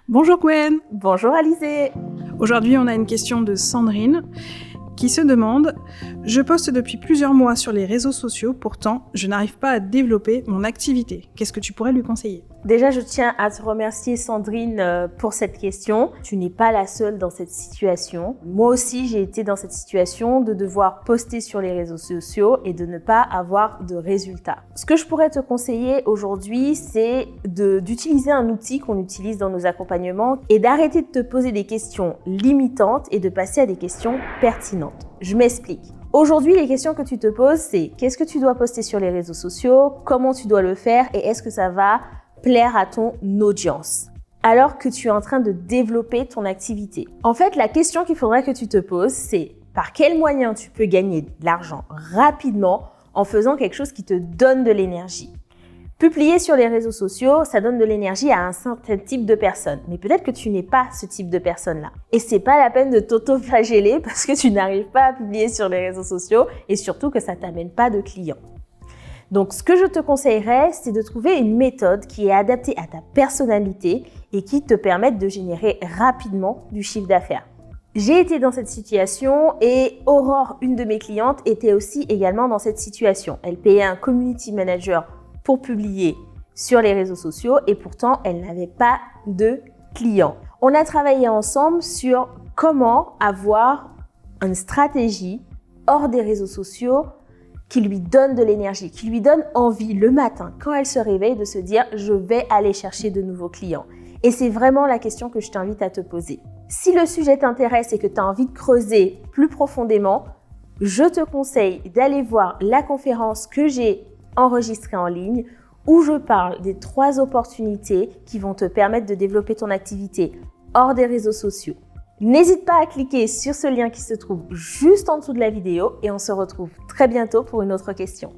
Bonjour Gwen. Bonjour Alizé. Aujourd'hui, on a une question de Sandrine qui se demande « Je poste depuis plusieurs mois sur les réseaux sociaux, pourtant je n'arrive pas à développer mon activité. Qu'est-ce que tu pourrais lui conseiller ?» Déjà, je tiens à te remercier Sandrine pour cette question. Tu n'es pas la seule dans cette situation. Moi aussi, j'ai été dans cette situation de devoir poster sur les réseaux sociaux et de ne pas avoir de résultats. Ce que je pourrais te conseiller aujourd'hui, c'est d'utiliser un outil qu'on utilise dans nos accompagnements et d'arrêter de te poser des questions limitantes et de passer à des questions pertinentes. Je m'explique. Aujourd'hui, les questions que tu te poses, c'est qu'est-ce que tu dois poster sur les réseaux sociaux, comment tu dois le faire et est-ce que ça va plaire à ton audience alors que tu es en train de développer ton activité. En fait, la question qu'il faudrait que tu te poses, c'est par quels moyens tu peux gagner de l'argent rapidement en faisant quelque chose qui te donne de l'énergie. Publier sur les réseaux sociaux, ça donne de l'énergie à un certain type de personnes. Mais peut-être que tu n'es pas ce type de personne-là. Et c'est pas la peine de t'auto-flageller parce que tu n'arrives pas à publier sur les réseaux sociaux et surtout que ça t'amène pas de clients. Donc, ce que je te conseillerais, c'est de trouver une méthode qui est adaptée à ta personnalité et qui te permette de générer rapidement du chiffre d'affaires. J'ai été dans cette situation et Aurore, une de mes clientes, était aussi également dans cette situation. Elle payait un community manager pour publier sur les réseaux sociaux et pourtant, elle n'avait pas de clients. On a travaillé ensemble sur comment avoir une stratégie hors des réseaux sociaux qui lui donne de l'énergie, qui lui donne envie le matin, quand elle se réveille, de se dire « je vais aller chercher de nouveaux clients ». Et c'est vraiment la question que je t'invite à te poser. Si le sujet t'intéresse et que tu as envie de creuser plus profondément, je te conseille d'aller voir la conférence que j'ai enregistrée en ligne où je parle des 3 opportunités qui vont te permettre de développer ton activité hors des réseaux sociaux. N'hésite pas à cliquer sur ce lien qui se trouve juste en dessous de la vidéo et on se retrouve très bientôt pour une autre question.